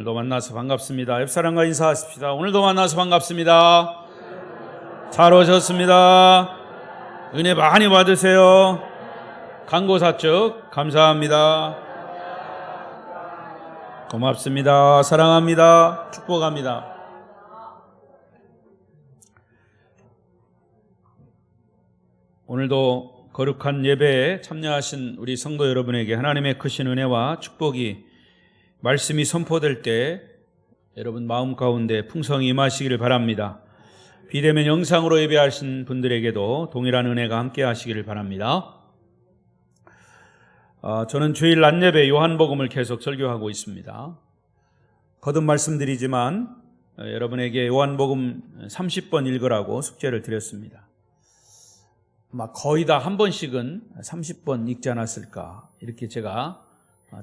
오늘도 만나서 반갑습니다. 옆사람과 인사하십시다. 오늘도 만나서 반갑습니다. 잘 오셨습니다. 은혜 많이 받으세요. 강고사측 감사합니다. 고맙습니다. 사랑합니다. 축복합니다. 오늘도 거룩한 예배에 참여하신 우리 성도 여러분에게 하나님의 크신 은혜와 축복이 말씀이 선포될 때 여러분 마음 가운데 풍성히 임하시기를 바랍니다. 비대면 영상으로 예배하신 분들에게도 동일한 은혜가 함께 하시기를 바랍니다. 저는 주일 낮예배 요한복음을 계속 설교하고 있습니다. 거듭 말씀드리지만 여러분에게 요한복음 30번 읽으라고 숙제를 드렸습니다. 거의 다 한 번씩은 30번 읽지 않았을까 이렇게 제가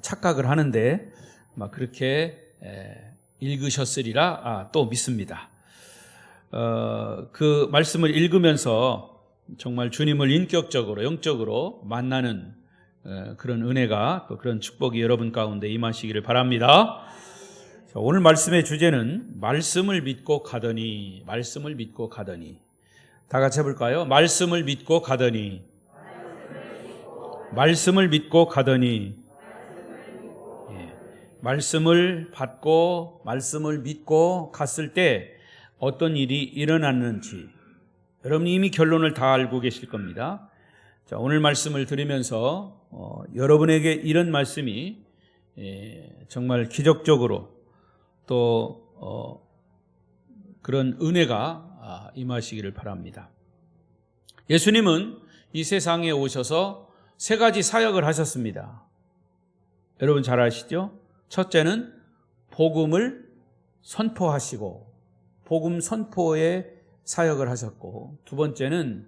착각을 하는데 그렇게 읽으셨으리라 또 믿습니다. 그 말씀을 읽으면서 정말 주님을 인격적으로 영적으로 만나는 그런 은혜가 또 그런 축복이 여러분 가운데 임하시기를 바랍니다. 오늘 말씀의 주제는 말씀을 믿고 가더니, 말씀을 믿고 가더니. 다 같이 해볼까요? 말씀을 믿고 가더니, 말씀을 믿고 가더니. 말씀을 받고 말씀을 믿고 갔을 때 어떤 일이 일어났는지 여러분이 이미 결론을 다 알고 계실 겁니다. 자, 오늘 말씀을 들으면서 여러분에게 이런 말씀이 정말 기적적으로 또 그런 은혜가 임하시기를 바랍니다. 예수님은 이 세상에 오셔서 세 가지 사역을 하셨습니다. 여러분 잘 아시죠? 첫째는 복음을 선포하시고 복음 선포의 사역을 하셨고, 두 번째는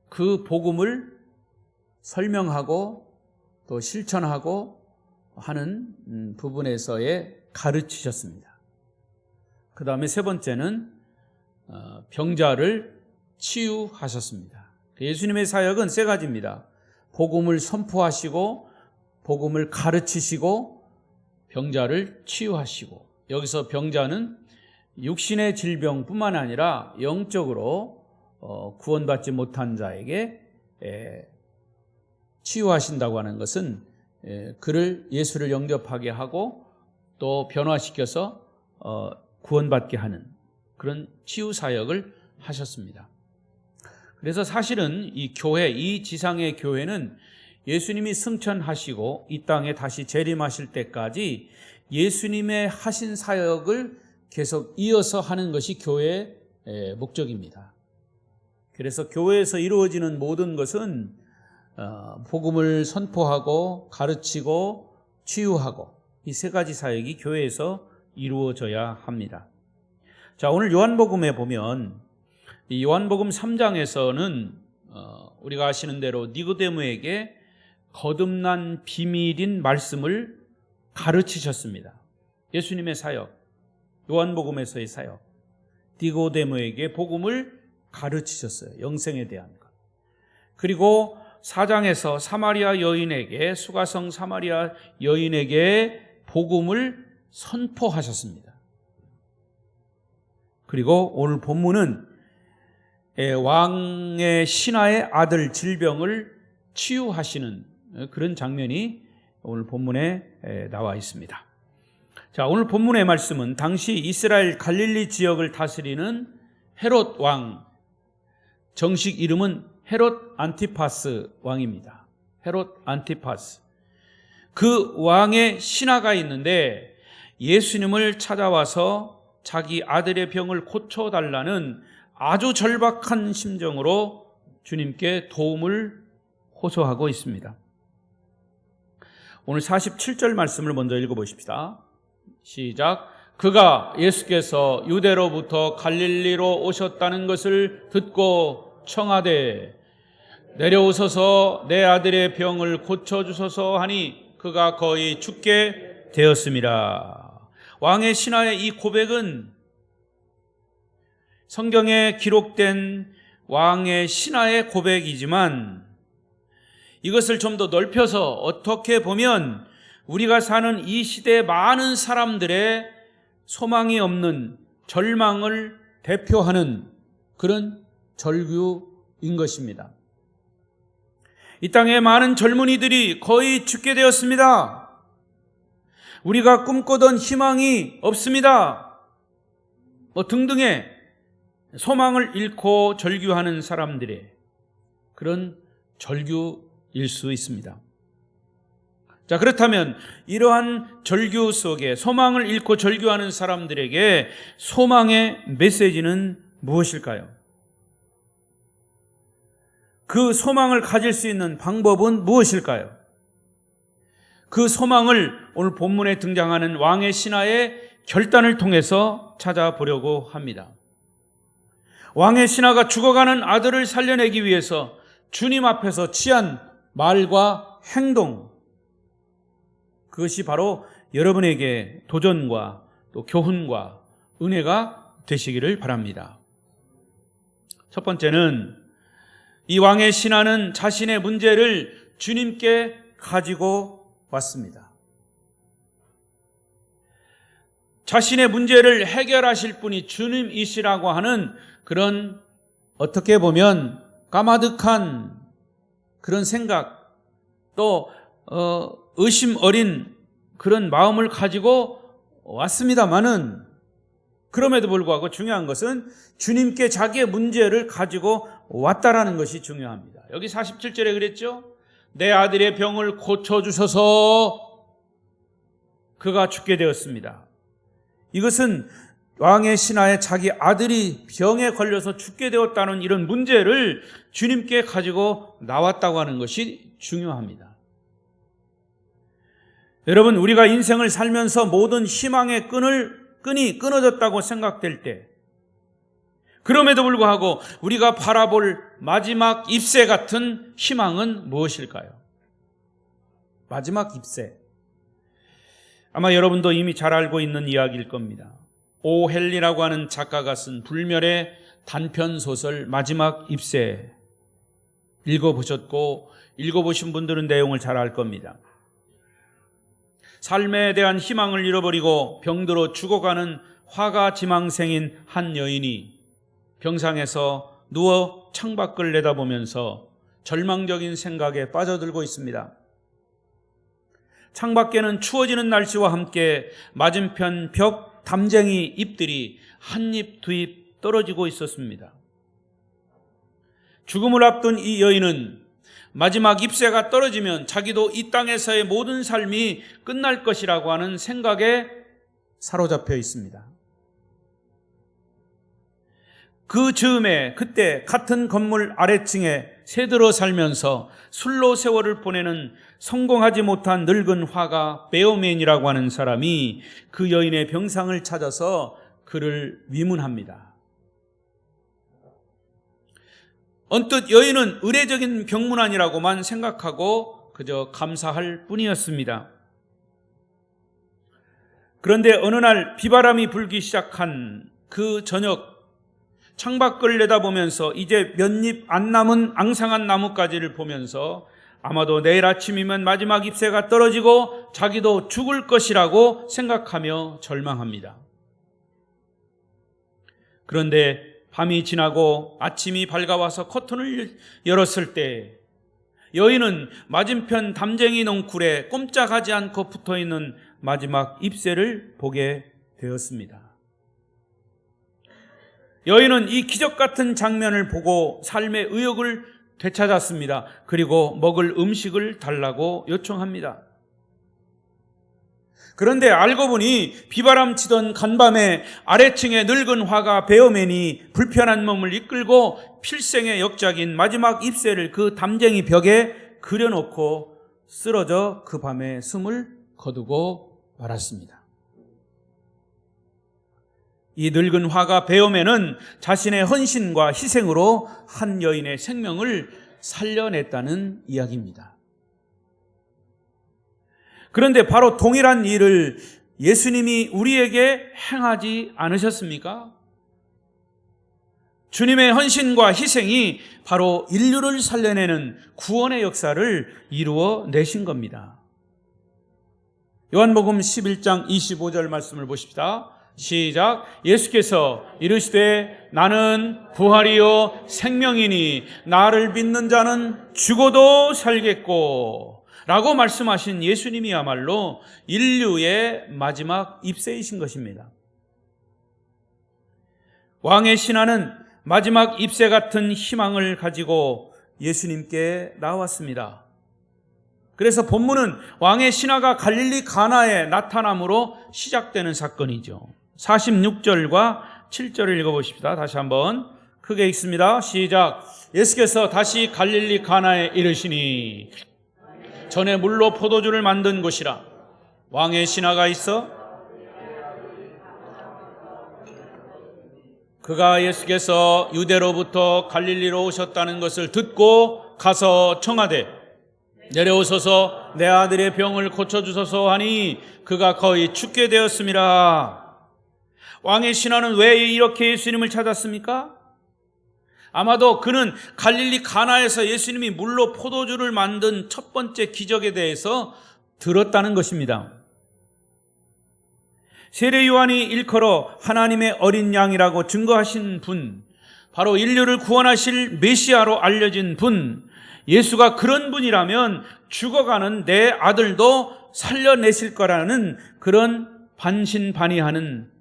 그 복음을 설명하고 또 실천하고 하는 부분에서의 가르치셨습니다. 그 다음에 세 번째는 병자를 치유하셨습니다. 예수님의 사역은 세 가지입니다. 복음을 선포하시고 복음을 가르치시고 병자를 치유하시고, 여기서 병자는 육신의 질병뿐만 아니라 영적으로 구원받지 못한 자에게 치유하신다고 하는 것은 그를 예수를 영접하게 하고 또 변화시켜서 구원받게 하는 그런 치유 사역을 하셨습니다. 그래서 사실은 이 교회, 이 지상의 교회는 예수님이 승천하시고 이 땅에 다시 재림하실 때까지 예수님의 하신 사역을 계속 이어서 하는 것이 교회의 목적입니다. 그래서 교회에서 이루어지는 모든 것은 복음을 선포하고 가르치고 치유하고 이 세 가지 사역이 교회에서 이루어져야 합니다. 자, 오늘 요한복음에 보면 이 요한복음 3장에서는 우리가 아시는 대로 니고데모에게 거듭난 비밀인 말씀을 가르치셨습니다. 예수님의 사역, 요한복음에서의 사역, 니고데모에게 복음을 가르치셨어요. 영생에 대한 것. 그리고 4장에서 사마리아 여인에게, 수가성 사마리아 여인에게 복음을 선포하셨습니다. 그리고 오늘 본문은 왕의 신하의 아들 질병을 치유하시는 그런 장면이 오늘 본문에 나와 있습니다. 자, 오늘 본문의 말씀은 당시 이스라엘 갈릴리 지역을 다스리는 헤롯 왕, 정식 이름은 헤롯 안티파스 왕입니다. 헤롯 안티파스. 그 왕의 신하가 있는데 예수님을 찾아와서 자기 아들의 병을 고쳐달라는 아주 절박한 심정으로 주님께 도움을 호소하고 있습니다. 오늘 47절 말씀을 먼저 읽어보십시다. 시작. 그가 예수께서 유대로부터 갈릴리로 오셨다는 것을 듣고 청하되 내려오소서 내 아들의 병을 고쳐주소서 하니 그가 거의 죽게 되었습니다. 왕의 신하의 이 고백은 성경에 기록된 왕의 신하의 고백이지만 이것을 좀 더 넓혀서 어떻게 보면 우리가 사는 이 시대의 많은 사람들의 소망이 없는 절망을 대표하는 그런 절규인 것입니다. 이 땅에 많은 젊은이들이 거의 죽게 되었습니다. 우리가 꿈꾸던 희망이 없습니다. 등등의 소망을 잃고 절규하는 사람들의 그런 절규일 수 있습니다. 자, 그렇다면 이러한 절규 속에 소망을 잃고 절규하는 사람들에게 소망의 메시지는 무엇일까요? 그 소망을 가질 수 있는 방법은 무엇일까요? 그 소망을 오늘 본문에 등장하는 왕의 신하의 결단을 통해서 찾아보려고 합니다. 왕의 신하가 죽어가는 아들을 살려내기 위해서 주님 앞에서 취한 말과 행동, 그것이 바로 여러분에게 도전과 또 교훈과 은혜가 되시기를 바랍니다. 첫 번째는 이 왕의 신하는 자신의 문제를 주님께 가지고 왔습니다. 자신의 문제를 해결하실 분이 주님이시라고 하는 그런, 어떻게 보면 까마득한 그런 생각, 또 의심 어린 그런 마음을 가지고 왔습니다마는, 그럼에도 불구하고 중요한 것은 주님께 자기의 문제를 가지고 왔다라는 것이 중요합니다. 여기 47절에 그랬죠? 내 아들의 병을 고쳐주셔서 그가 죽게 되었습니다. 이것은 왕의 신하의 자기 아들이 병에 걸려서 죽게 되었다는 이런 문제를 주님께 가지고 나왔다고 하는 것이 중요합니다. 여러분, 우리가 인생을 살면서 모든 희망의 끈이 끊어졌다고 생각될 때, 그럼에도 불구하고 우리가 바라볼 마지막 잎새 같은 희망은 무엇일까요? 마지막 잎새. 아마 여러분도 이미 잘 알고 있는 이야기일 겁니다. 오 헨리라고 하는 작가가 쓴 불멸의 단편소설 마지막 잎새, 읽어보신 분들은 내용을 잘 알 겁니다. 삶에 대한 희망을 잃어버리고 병들어 죽어가는 화가지망생인 한 여인이 병상에서 누워 창밖을 내다보면서 절망적인 생각에 빠져들고 있습니다. 창밖에는 추워지는 날씨와 함께 맞은편 벽 담쟁이 잎들이 한 잎 두 잎 떨어지고 있었습니다. 죽음을 앞둔 이 여인은 마지막 잎새가 떨어지면 자기도 이 땅에서의 모든 삶이 끝날 것이라고 하는 생각에 사로잡혀 있습니다. 그 즈음에 그때 같은 건물 아래층에 새들어 살면서 술로 세월을 보내는 성공하지 못한 늙은 화가 베어맨이라고 하는 사람이 그 여인의 병상을 찾아서 그를 위문합니다. 언뜻 여인은 의례적인 병문안이라고만 생각하고 그저 감사할 뿐이었습니다. 그런데 어느 날 비바람이 불기 시작한 그 저녁, 창밖을 내다보면서 이제 몇 잎 안 남은 앙상한 나뭇가지를 보면서 아마도 내일 아침이면 마지막 잎새가 떨어지고 자기도 죽을 것이라고 생각하며 절망합니다. 그런데 밤이 지나고 아침이 밝아와서 커튼을 열었을 때 여인은 맞은편 담쟁이 넝쿨에 꼼짝하지 않고 붙어있는 마지막 잎새를 보게 되었습니다. 여인은 이 기적 같은 장면을 보고 삶의 의욕을 되찾았습니다. 그리고 먹을 음식을 달라고 요청합니다. 그런데 알고 보니 비바람 치던 간밤에 아래층의 늙은 화가 베어맨이 불편한 몸을 이끌고 필생의 역작인 마지막 잎새를 그 담쟁이 벽에 그려놓고 쓰러져 그 밤에 숨을 거두고 말았습니다. 이 늙은 화가 베어맨은 자신의 헌신과 희생으로 한 여인의 생명을 살려냈다는 이야기입니다. 그런데 바로 동일한 일을 예수님이 우리에게 행하지 않으셨습니까? 주님의 헌신과 희생이 바로 인류를 살려내는 구원의 역사를 이루어 내신 겁니다. 요한복음 11장 25절 말씀을 보십시다. 시작. 예수께서 이르시되 나는 부활이요 생명이니 나를 믿는 자는 죽어도 살겠고 라고 말씀하신 예수님이야말로 인류의 마지막 입새이신 것입니다. 왕의 신하는 마지막 잎새 같은 희망을 가지고 예수님께 나왔습니다. 그래서 본문은 왕의 신하가 갈릴리 가나에 나타남으로 시작되는 사건이죠. 46절과 7절을 읽어보십시다. 다시 한번 크게 읽습니다. 시작. 예수께서 다시 갈릴리 가나에 이르시니 전에 물로 포도주를 만든 곳이라. 왕의 신하가 있어 그가 예수께서 유대로부터 갈릴리로 오셨다는 것을 듣고 가서 청하되 내려오소서 내 아들의 병을 고쳐주소서 하니 그가 거의 죽게 되었음이라. 왕의 신하는 왜 이렇게 예수님을 찾았습니까? 아마도 그는 갈릴리 가나에서 예수님이 물로 포도주를 만든 첫 번째 기적에 대해서 들었다는 것입니다. 세례 요한이 일컬어 하나님의 어린 양이라고 증거하신 분, 바로 인류를 구원하실 메시아로 알려진 분, 예수가 그런 분이라면 죽어가는 내 아들도 살려내실 거라는 그런 반신반의하는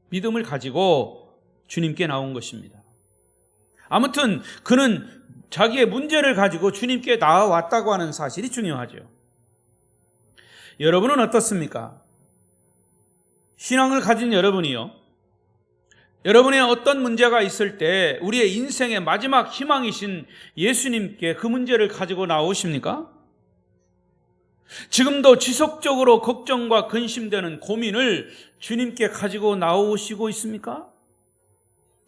믿음을 가지고 주님께 나온 것입니다. 아무튼 그는 자기의 문제를 가지고 주님께 나와왔다고 하는 사실이 중요하죠. 여러분은 어떻습니까? 신앙을 가진 여러분이요, 여러분의 어떤 문제가 있을 때 우리의 인생의 마지막 희망이신 예수님께 그 문제를 가지고 나오십니까? 지금도 지속적으로 걱정과 근심되는 고민을 주님께 가지고 나오시고 있습니까?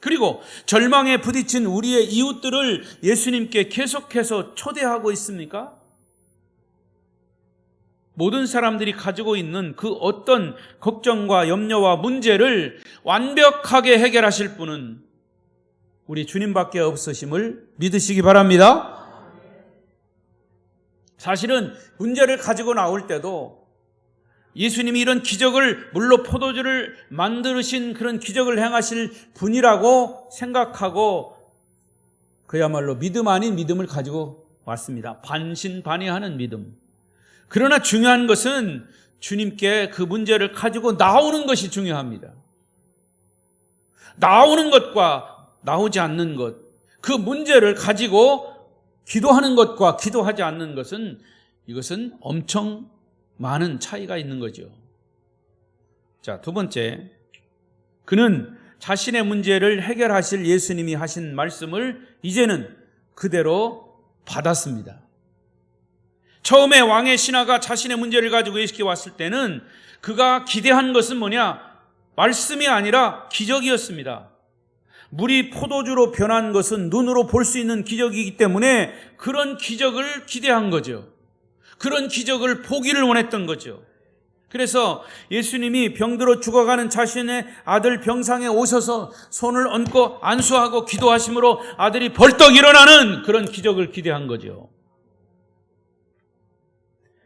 그리고 절망에 부딪힌 우리의 이웃들을 예수님께 계속해서 초대하고 있습니까? 모든 사람들이 가지고 있는 그 어떤 걱정과 염려와 문제를 완벽하게 해결하실 분은 우리 주님밖에 없으심을 믿으시기 바랍니다. 사실은 문제를 가지고 나올 때도 예수님이 이런 기적을, 물로 포도주를 만드신 그런 기적을 행하실 분이라고 생각하고 그야말로 믿음 아닌 믿음을 가지고 왔습니다. 반신반의하는 믿음. 그러나 중요한 것은 주님께 그 문제를 가지고 나오는 것이 중요합니다. 나오는 것과 나오지 않는 것, 그 문제를 가지고 기도하는 것과 기도하지 않는 것은, 이것은 엄청 많은 차이가 있는 거죠. 자, 두 번째, 그는 자신의 문제를 해결하실 예수님이 하신 말씀을 이제는 그대로 받았습니다. 처음에 왕의 신하가 자신의 문제를 가지고 예수께 왔을 때는 그가 기대한 것은 뭐냐? 말씀이 아니라 기적이었습니다. 물이 포도주로 변한 것은 눈으로 볼 수 있는 기적이기 때문에 그런 기적을 기대한 거죠. 그런 기적을 보기를 원했던 거죠. 그래서 예수님이 병들어 죽어가는 자신의 아들 병상에 오셔서 손을 얹고 안수하고 기도하심으로 아들이 벌떡 일어나는 그런 기적을 기대한 거죠.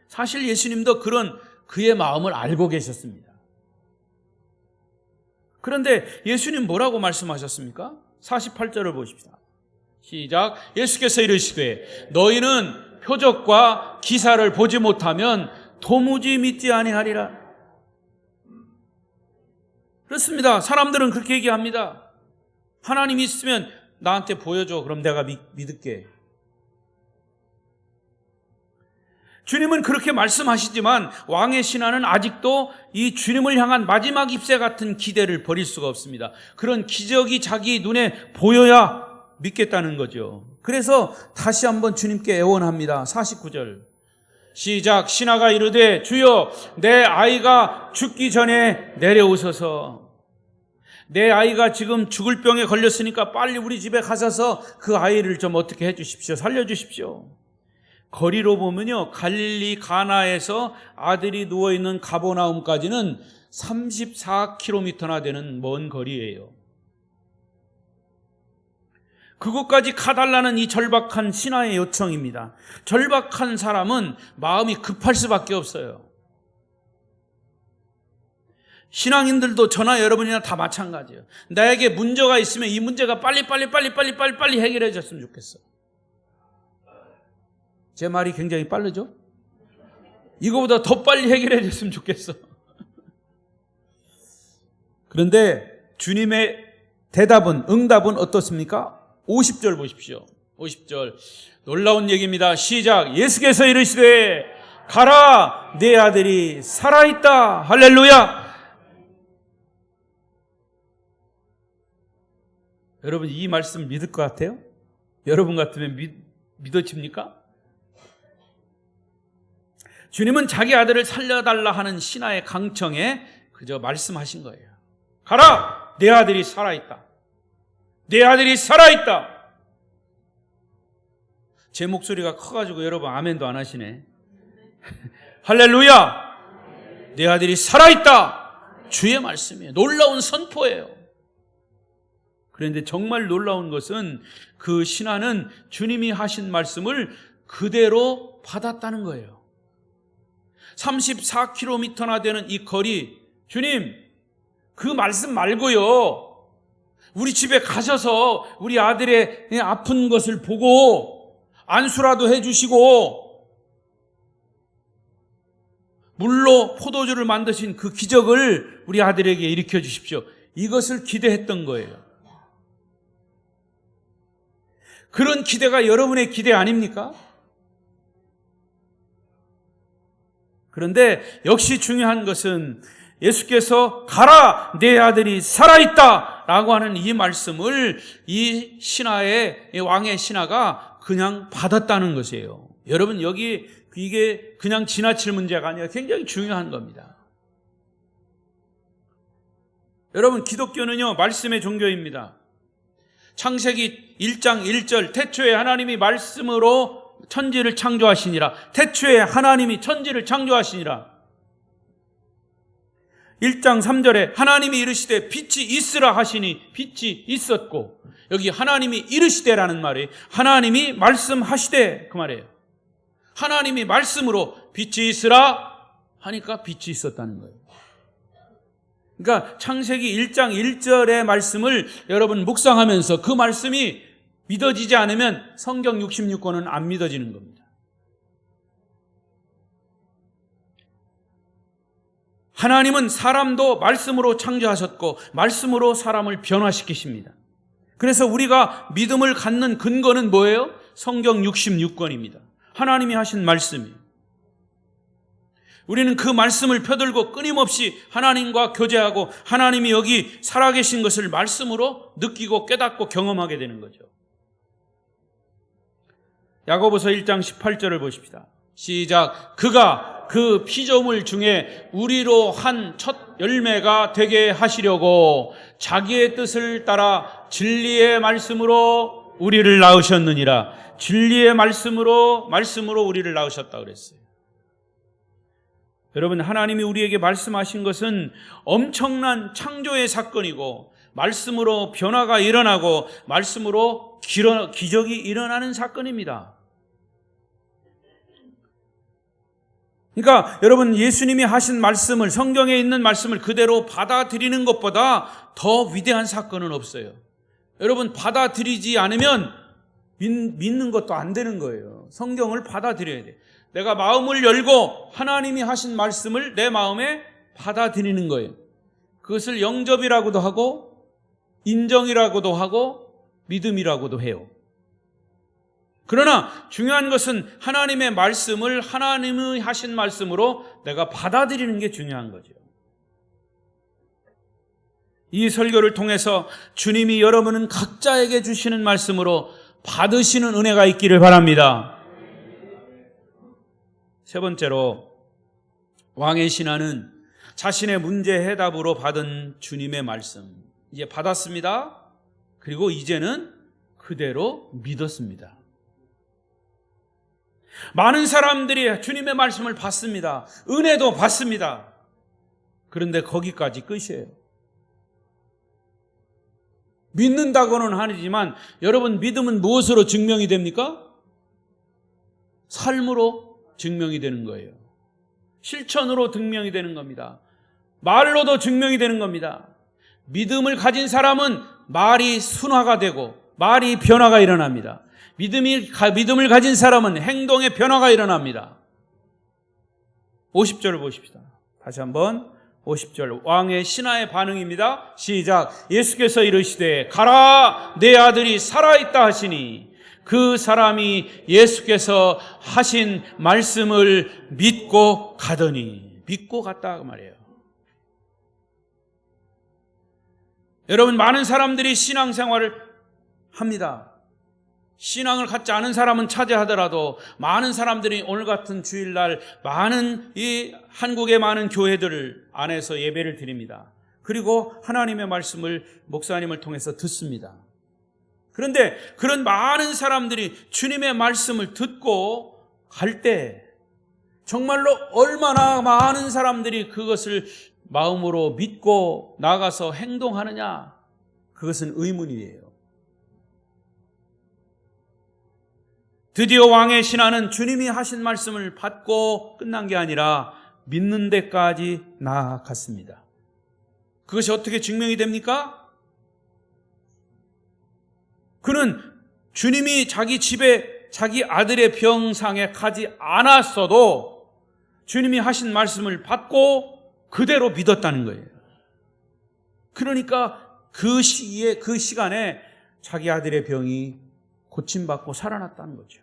사실 예수님도 그런 그의 마음을 알고 계셨습니다. 그런데 예수님 뭐라고 말씀하셨습니까? 48절을 보십시다. 시작. 예수께서 이르시되 너희는 표적과 기사를 보지 못하면 도무지 믿지 아니하리라. 그렇습니다. 사람들은 그렇게 얘기합니다. 하나님이 있으면 나한테 보여줘. 그럼 내가 믿을게. 주님은 그렇게 말씀하시지만 왕의 신하는 아직도 이 주님을 향한 마지막 잎새 같은 기대를 버릴 수가 없습니다. 그런 기적이 자기 눈에 보여야 믿겠다는 거죠. 그래서 다시 한번 주님께 애원합니다. 49절 시작. 신하가 이르되 주여 내 아이가 죽기 전에 내려오소서. 내 아이가 지금 죽을 병에 걸렸으니까 빨리 우리 집에 가셔서 그 아이를 좀 어떻게 해 주십시오. 살려주십시오. 거리로 보면요, 갈릴리 가나에서 아들이 누워있는 가버나움까지는 34km나 되는 먼 거리예요. 그곳까지 가달라는 이 절박한 신하의 요청입니다. 절박한 사람은 마음이 급할 수밖에 없어요. 신앙인들도 저나 여러분이나 다 마찬가지예요. 나에게 문제가 있으면 이 문제가 빨리 해결해졌으면 좋겠어. 제 말이 굉장히 빠르죠? 이거보다 더 빨리 해결해졌으면 좋겠어. 그런데 주님의 응답은 어떻습니까? 50절 보십시오. 50절 놀라운 얘기입니다. 시작. 예수께서 이르시되 가라, 내 아들이 살아있다. 할렐루야. 여러분 이 말씀 믿을 것 같아요? 여러분 같으면 믿어집니까? 주님은 자기 아들을 살려달라 하는 신하의 강청에 그저 말씀하신 거예요. 가라! 내 아들이 살아있다. 내 아들이 살아있다. 제 목소리가 커가지고 여러분 아멘도 안 하시네. 할렐루야! 내 아들이 살아있다. 주의 말씀이에요. 놀라운 선포예요. 그런데 정말 놀라운 것은 그 신하는 주님이 하신 말씀을 그대로 받았다는 거예요. 34km나 되는 이 거리, 주님, 그 말씀 말고요, 우리 집에 가셔서 우리 아들의 아픈 것을 보고 안수라도 해주시고 물로 포도주를 만드신 그 기적을 우리 아들에게 일으켜 주십시오. 이것을 기대했던 거예요. 그런 기대가 여러분의 기대 아닙니까? 그런데 역시 중요한 것은 예수께서 가라, 내 아들이 살아있다 라고 하는 이 말씀을 이 신하의, 왕의 신하가 그냥 받았다는 것이에요. 여러분 여기 이게 그냥 지나칠 문제가 아니라 굉장히 중요한 겁니다. 여러분 기독교는요 말씀의 종교입니다. 창세기 1장 1절 태초에 하나님이 말씀으로 천지를 창조하시니라. 태초에 하나님이 천지를 창조하시니라. 1장 3절에 하나님이 이르시되 빛이 있으라 하시니 빛이 있었고, 여기 하나님이 이르시되라는 말이 하나님이 말씀하시되 그 말이에요. 하나님이 말씀으로 빛이 있으라 하니까 빛이 있었다는 거예요. 그러니까 창세기 1장 1절의 말씀을 여러분 묵상하면서 그 말씀이 믿어지지 않으면 성경 66권은 안 믿어지는 겁니다. 하나님은 사람도 말씀으로 창조하셨고 말씀으로 사람을 변화시키십니다. 그래서 우리가 믿음을 갖는 근거는 뭐예요? 성경 66권입니다. 하나님이 하신 말씀이에요. 우리는 그 말씀을 펴들고 끊임없이 하나님과 교제하고 하나님이 여기 살아계신 것을 말씀으로 느끼고 깨닫고 경험하게 되는 거죠. 야고보서 1장 18절을 보십시다. 시작. 그가 그 피조물 중에 우리로 한 첫 열매가 되게 하시려고 자기의 뜻을 따라 진리의 말씀으로 우리를 낳으셨느니라. 진리의 말씀으로 우리를 낳으셨다 그랬어요. 여러분 하나님이 우리에게 말씀하신 것은 엄청난 창조의 사건이고 말씀으로 변화가 일어나고 말씀으로 기적이 일어나는 사건입니다. 그러니까 여러분 예수님이 하신 말씀을, 성경에 있는 말씀을 그대로 받아들이는 것보다 더 위대한 사건은 없어요. 여러분 받아들이지 않으면 믿는 것도 안 되는 거예요. 성경을 받아들여야 돼요. 내가 마음을 열고 하나님이 하신 말씀을 내 마음에 받아들이는 거예요. 그것을 영접이라고도 하고 인정이라고도 하고 믿음이라고도 해요. 그러나 중요한 것은 하나님의 말씀을 하나님이 하신 말씀으로 내가 받아들이는 게 중요한 거죠. 이 설교를 통해서 주님이 여러분은 각자에게 주시는 말씀으로 받으시는 은혜가 있기를 바랍니다. 세 번째로 왕의 신하는 자신의 문제 해답으로 받은 주님의 말씀, 이제 받았습니다. 그리고 이제는 그대로 믿었습니다. 많은 사람들이 주님의 말씀을 받습니다. 은혜도 받습니다. 그런데 거기까지 끝이에요. 믿는다고는 하지만 여러분 믿음은 무엇으로 증명이 됩니까? 삶으로 증명이 되는 거예요. 실천으로 증명이 되는 겁니다. 말로도 증명이 되는 겁니다. 믿음을 가진 사람은 말이 순화가 되고 말이 변화가 일어납니다. 믿음을 가진 사람은 행동의 변화가 일어납니다. 50절을 보십시다. 다시 한번 50절 왕의 신하의 반응입니다. 시작. 예수께서 이르시되 가라 내 아들이 살아있다 하시니 그 사람이 예수께서 하신 말씀을 믿고 가더니 믿고 갔다 그 말이에요. 여러분 많은 사람들이 신앙생활을 합니다. 신앙을 갖지 않은 사람은 차지하더라도 많은 사람들이 오늘 같은 주일날 많은 이 한국의 많은 교회들 안에서 예배를 드립니다. 그리고 하나님의 말씀을 목사님을 통해서 듣습니다. 그런데 그런 많은 사람들이 주님의 말씀을 듣고 갈 때 정말로 얼마나 많은 사람들이 그것을 마음으로 믿고 나가서 행동하느냐, 그것은 의문이에요. 드디어 왕의 신하는 주님이 하신 말씀을 받고 끝난 게 아니라 믿는 데까지 나아갔습니다. 그것이 어떻게 증명이 됩니까? 그는 주님이 자기 집에 자기 아들의 병상에 가지 않았어도 주님이 하신 말씀을 받고 그대로 믿었다는 거예요. 그러니까 그 시기에, 그 시간에 자기 아들의 병이 고침받고 살아났다는 거죠.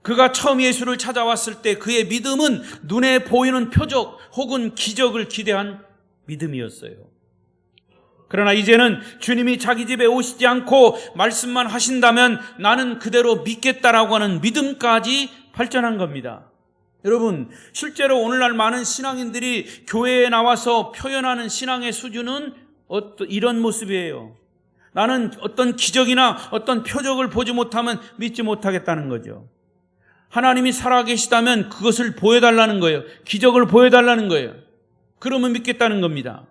그가 처음 예수를 찾아왔을 때 그의 믿음은 눈에 보이는 표적 혹은 기적을 기대한 믿음이었어요. 그러나 이제는 주님이 자기 집에 오시지 않고 말씀만 하신다면 나는 그대로 믿겠다라고 하는 믿음까지 발전한 겁니다. 여러분, 실제로 오늘날 많은 신앙인들이 교회에 나와서 표현하는 신앙의 수준은 이런 모습이에요. 나는 어떤 기적이나 어떤 표적을 보지 못하면 믿지 못하겠다는 거죠. 하나님이 살아계시다면 그것을 보여달라는 거예요. 기적을 보여달라는 거예요. 그러면 믿겠다는 겁니다.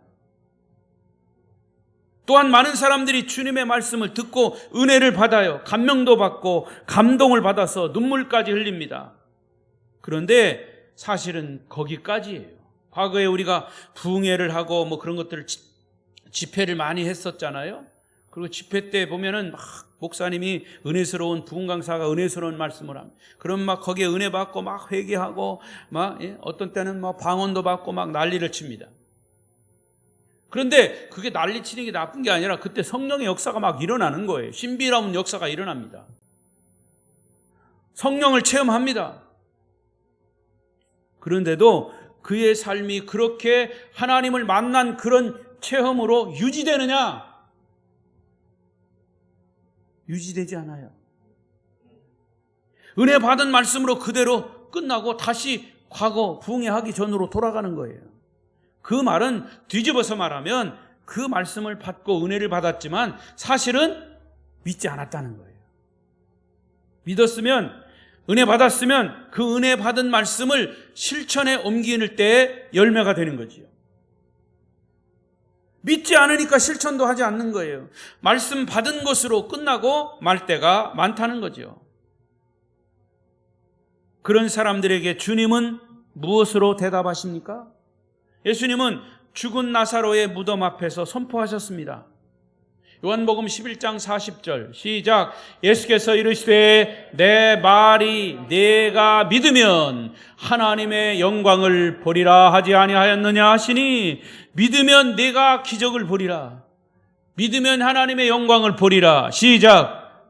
또한 많은 사람들이 주님의 말씀을 듣고 은혜를 받아요. 감명도 받고 감동을 받아서 눈물까지 흘립니다. 그런데 사실은 거기까지예요. 과거에 우리가 부흥회를 하고 뭐 그런 것들을 집회를 많이 했었잖아요. 그리고 집회 때 보면은 막 목사님이 은혜스러운 부흥 강사가 은혜스러운 말씀을 합니다. 그럼 막 거기에 은혜 받고 막 회개하고 막 어떤 때는 막 방언도 받고 막 난리를 칩니다. 그런데 그게 난리 치는 게 나쁜 게 아니라 그때 성령의 역사가 막 일어나는 거예요. 신비로운 역사가 일어납니다. 성령을 체험합니다. 그런데도 그의 삶이 그렇게 하나님을 만난 그런 체험으로 유지되느냐? 유지되지 않아요. 은혜 받은 말씀으로 그대로 끝나고 다시 과거 부흥회 하기 전으로 돌아가는 거예요. 그 말은 뒤집어서 말하면 그 말씀을 받고 은혜를 받았지만 사실은 믿지 않았다는 거예요. 믿었으면, 은혜 받았으면 그 은혜 받은 말씀을 실천에 옮기는 때 열매가 되는 거지요. 믿지 않으니까 실천도 하지 않는 거예요. 말씀 받은 것으로 끝나고 말 때가 많다는 거죠. 그런 사람들에게 주님은 무엇으로 대답하십니까? 예수님은 죽은 나사로의 무덤 앞에서 선포하셨습니다. 요한복음 11장 40절 시작. 예수께서 이르시되 내 말이 네가 믿으면 하나님의 영광을 보리라 하지 아니하였느냐 하시니, 믿으면 네가 기적을 보리라. 믿으면 하나님의 영광을 보리라. 시작.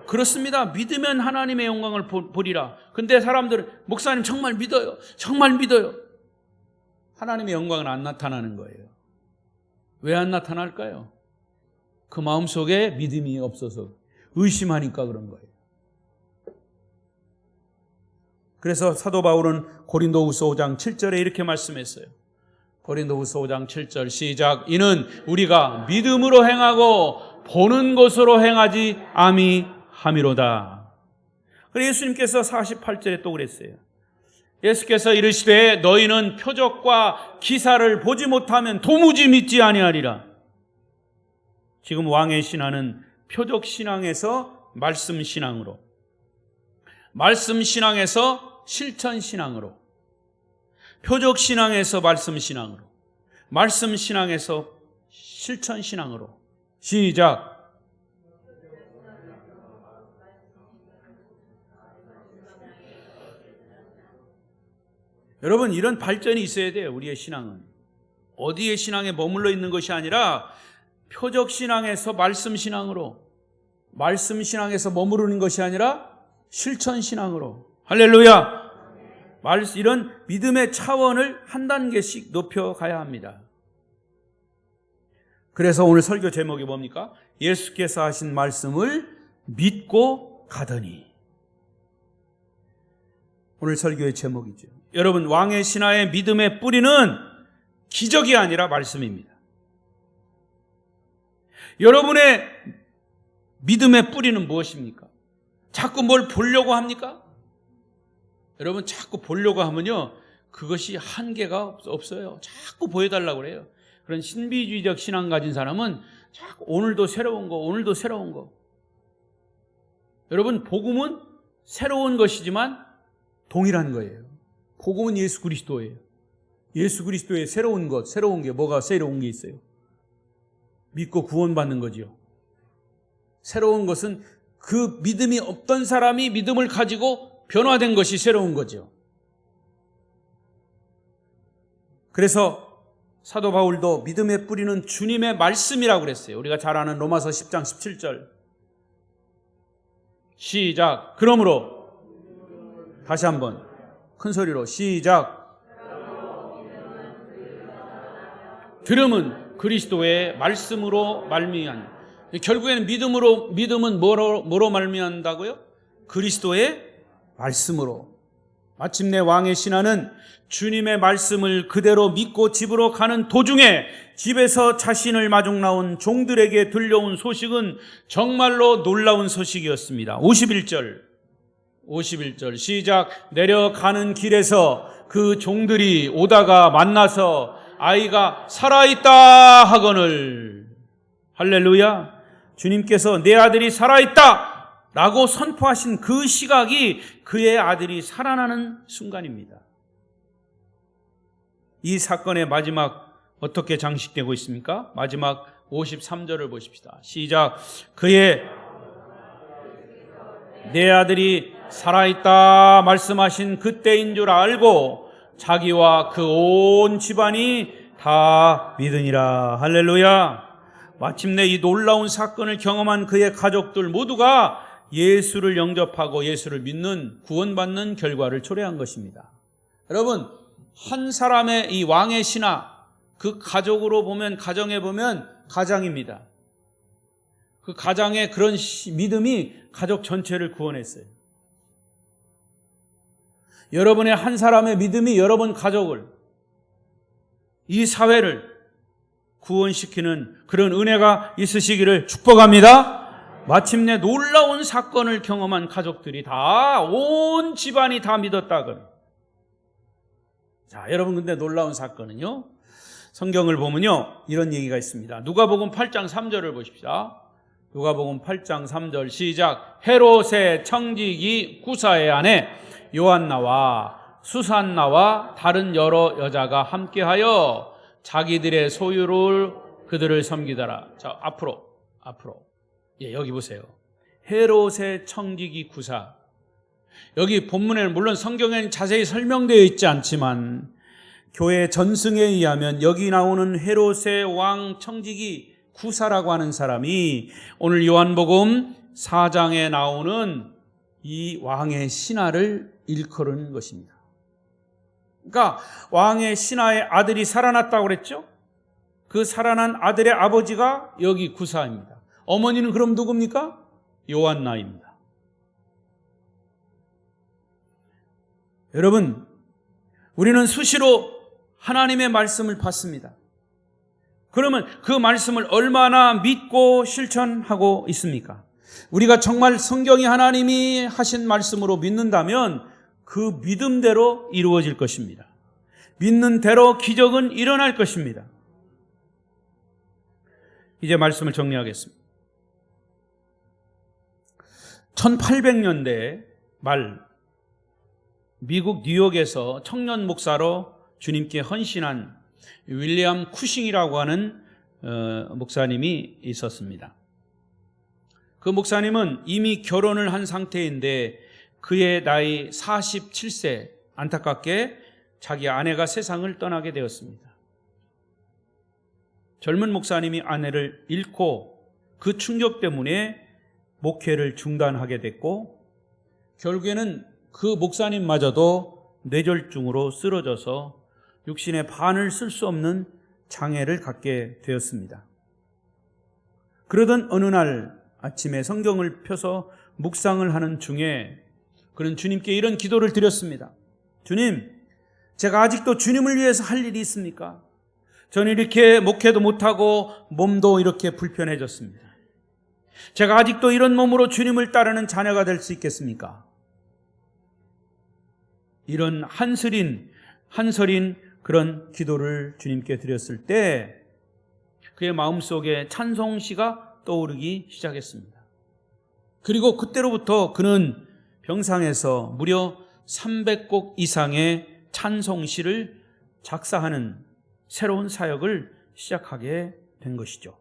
그렇습니다. 믿으면 하나님의 영광을 보리라. 근데 사람들은 목사님 정말 믿어요. 정말 믿어요. 하나님의 영광은 안 나타나는 거예요. 왜 안 나타날까요? 그 마음속에 믿음이 없어서 의심하니까 그런 거예요. 그래서 사도 바울은 고린도후서 5장 7절에 이렇게 말씀했어요. 고린도후서 5장 7절 시작. 이는 우리가 믿음으로 행하고 보는 것으로 행하지 아미함이로다. 그래서 예수님께서 48절에 또 그랬어요. 예수께서 이르시되 너희는 표적과 기사를 보지 못하면 도무지 믿지 아니하리라. 지금 왕의 신앙은 표적 신앙에서 말씀 신앙으로, 말씀 신앙에서 실천 신앙으로, 표적 신앙에서 말씀 신앙으로, 말씀 신앙에서 실천 신앙으로. 시작. 여러분, 이런 발전이 있어야 돼요. 우리의 신앙은 어디에 신앙에 머물러 있는 것이 아니라 표적 신앙에서 말씀 신앙으로, 말씀 신앙에서 머무르는 것이 아니라 실천 신앙으로. 할렐루야. 이런 믿음의 차원을 한 단계씩 높여가야 합니다. 그래서 오늘 설교 제목이 뭡니까? 예수께서 하신 말씀을 믿고 가더니. 오늘 설교의 제목이죠. 여러분, 왕의 신하의 믿음의 뿌리는 기적이 아니라 말씀입니다. 여러분의 믿음의 뿌리는 무엇입니까? 자꾸 뭘 보려고 합니까? 여러분, 자꾸 보려고 하면요, 그것이 한계가 없어요. 자꾸 보여달라고 그래요. 그런 신비주의적 신앙 가진 사람은 자꾸 오늘도 새로운 거, 오늘도 새로운 거. 여러분, 복음은 새로운 것이지만 동일한 거예요. 복음은 예수 그리스도예요. 예수 그리스도의 새로운 것, 새로운 게 뭐가 새로운 게 있어요? 믿고 구원받는 거지요. 새로운 것은 그 믿음이 없던 사람이 믿음을 가지고 변화된 것이 새로운 거죠. 그래서 사도 바울도 믿음의 뿌리는 주님의 말씀이라고 그랬어요. 우리가 잘 아는 로마서 10장 17절. 시작. 그러므로, 다시 한번 큰 소리로 시작. 들음은 그리스도의 말씀으로 말미암. 결국에는 믿음은 뭐로 말미암다고요? 그리스도의 말씀으로. 마침내 왕의 신하는 주님의 말씀을 그대로 믿고 집으로 가는 도중에 집에서 자신을 마중 나온 종들에게 들려온 소식은 정말로 놀라운 소식이었습니다. 51절 시작. 내려가는 길에서 그 종들이 오다가 만나서 아이가 살아있다 하거늘. 할렐루야. 주님께서 내 아들이 살아있다 라고 선포하신 그 시각이 그의 아들이 살아나는 순간입니다. 이 사건의 마지막 어떻게 장식되고 있습니까? 마지막 53절을 보십시다. 시작. 그의 내 아들이 살아있다 말씀하신 그때인 줄 알고 자기와 그 온 집안이 다 믿으니라. 할렐루야. 마침내 이 놀라운 사건을 경험한 그의 가족들 모두가 예수를 영접하고 예수를 믿는, 구원받는 결과를 초래한 것입니다. 여러분, 한 사람의 이 왕의 신하, 그 가족으로 보면, 가정에 보면 가장입니다. 그 가장의 그런 믿음이 가족 전체를 구원했어요. 여러분의 한 사람의 믿음이 여러분 가족을, 이 사회를 구원시키는 그런 은혜가 있으시기를 축복합니다. 마침내 놀라운 사건을 경험한 가족들이 다, 온 집안이 다 믿었다고. 자, 여러분, 근데 놀라운 사건은요, 성경을 보면요, 이런 얘기가 있습니다. 누가복음 8장 3절을 보십시다. 누가복음 8장 3절 시작. 헤롯의 청지기 구사의 아내 요한나와 수산나와 다른 여러 여자가 함께하여 자기들의 소유를 그들을 섬기더라. 자, 앞으로. 예, 여기 보세요. 헤롯의 청지기 구사. 여기 본문에는 물론 성경에는 자세히 설명되어 있지 않지만 교회 전승에 의하면 여기 나오는 헤롯의 왕 청지기 구사라고 하는 사람이 오늘 요한복음 4장에 나오는 이 왕의 신하를 일컬은 것입니다. 그러니까 왕의 신하의 아들이 살아났다고 그랬죠? 그 살아난 아들의 아버지가 여기 구사입니다. 어머니는 그럼 누굽니까? 요한나입니다. 여러분, 우리는 수시로 하나님의 말씀을 받습니다. 그러면 그 말씀을 얼마나 믿고 실천하고 있습니까? 우리가 정말 성경이 하나님이 하신 말씀으로 믿는다면 그 믿음대로 이루어질 것입니다. 믿는 대로 기적은 일어날 것입니다. 이제 말씀을 정리하겠습니다. 1800년대 말 미국 뉴욕에서 청년 목사로 주님께 헌신한 윌리엄 쿠싱이라고 하는 목사님이 있었습니다. 그 목사님은 이미 결혼을 한 상태인데 그의 나이 47세, 안타깝게 자기 아내가 세상을 떠나게 되었습니다. 젊은 목사님이 아내를 잃고 그 충격 때문에 목회를 중단하게 됐고 결국에는 그 목사님마저도 뇌졸중으로 쓰러져서 육신의 반을 쓸 수 없는 장애를 갖게 되었습니다. 그러던 어느 날 아침에 성경을 펴서 묵상을 하는 중에 그는 주님께 이런 기도를 드렸습니다. 주님, 제가 아직도 주님을 위해서 할 일이 있습니까? 저는 이렇게 목회도 못하고 몸도 이렇게 불편해졌습니다. 제가 아직도 이런 몸으로 주님을 따르는 자녀가 될 수 있겠습니까? 이런 한서린 그런 기도를 주님께 드렸을 때 그의 마음속에 찬송시가 떠오르기 시작했습니다. 그리고 그때로부터 그는 병상에서 무려 300곡 이상의 찬송시를 작사하는 새로운 사역을 시작하게 된 것이죠.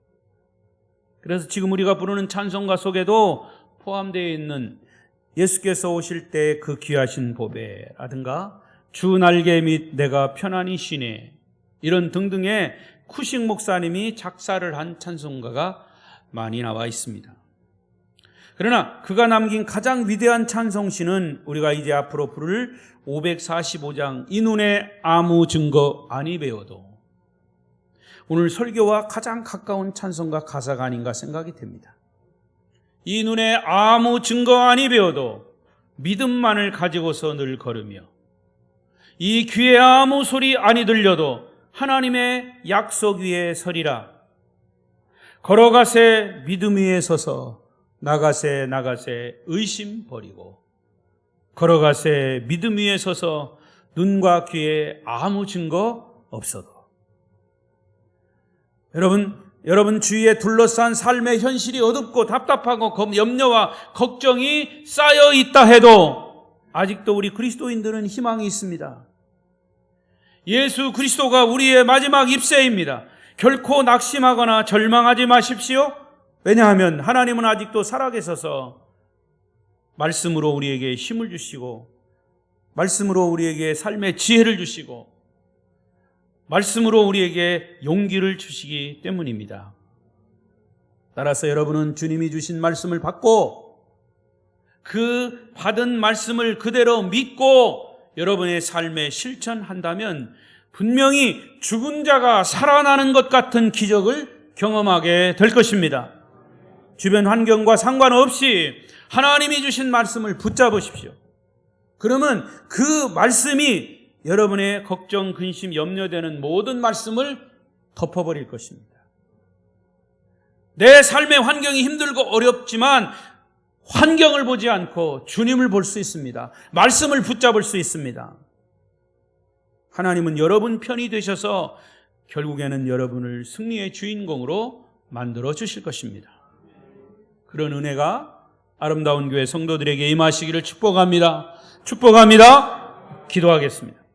그래서 지금 우리가 부르는 찬송가 속에도 포함되어 있는 예수께서 오실 때 그 귀하신 보배라든가 주 날개 밑 내가 편안히 쉬네, 이런 등등의 쿠싱 목사님이 작사를 한 찬송가가 많이 나와 있습니다. 그러나 그가 남긴 가장 위대한 찬송시는 우리가 이제 앞으로 부를 545장 이 눈에 아무 증거 아니 배워도, 오늘 설교와 가장 가까운 찬송가 가사가 아닌가 생각이 됩니다. 이 눈에 아무 증거 아니 배워도 믿음만을 가지고서 늘 걸으며, 이 귀에 아무 소리 아니 들려도 하나님의 약속 위에 서리라. 걸어가세 믿음 위에 서서, 나가세 의심 버리고, 걸어가세 믿음 위에 서서 눈과 귀에 아무 증거 없어도. 여러분 주위에 둘러싼 삶의 현실이 어둡고 답답하고 염려와 걱정이 쌓여 있다 해도 아직도 우리 그리스도인들은 희망이 있습니다. 예수 그리스도가 우리의 마지막 입새입니다. 결코 낙심하거나 절망하지 마십시오. 왜냐하면 하나님은 아직도 살아계셔서 말씀으로 우리에게 힘을 주시고, 말씀으로 우리에게 삶의 지혜를 주시고, 말씀으로 우리에게 용기를 주시기 때문입니다. 따라서 여러분은 주님이 주신 말씀을 받고 그 받은 말씀을 그대로 믿고 여러분의 삶에 실천한다면 분명히 죽은 자가 살아나는 것 같은 기적을 경험하게 될 것입니다. 주변 환경과 상관없이 하나님이 주신 말씀을 붙잡으십시오. 그러면 그 말씀이 여러분의 걱정, 근심, 염려되는 모든 말씀을 덮어버릴 것입니다. 내 삶의 환경이 힘들고 어렵지만 환경을 보지 않고 주님을 볼 수 있습니다. 말씀을 붙잡을 수 있습니다. 하나님은 여러분 편이 되셔서 결국에는 여러분을 승리의 주인공으로 만들어 주실 것입니다. 그런 은혜가 아름다운 교회 성도들에게 임하시기를 축복합니다. 기도하겠습니다.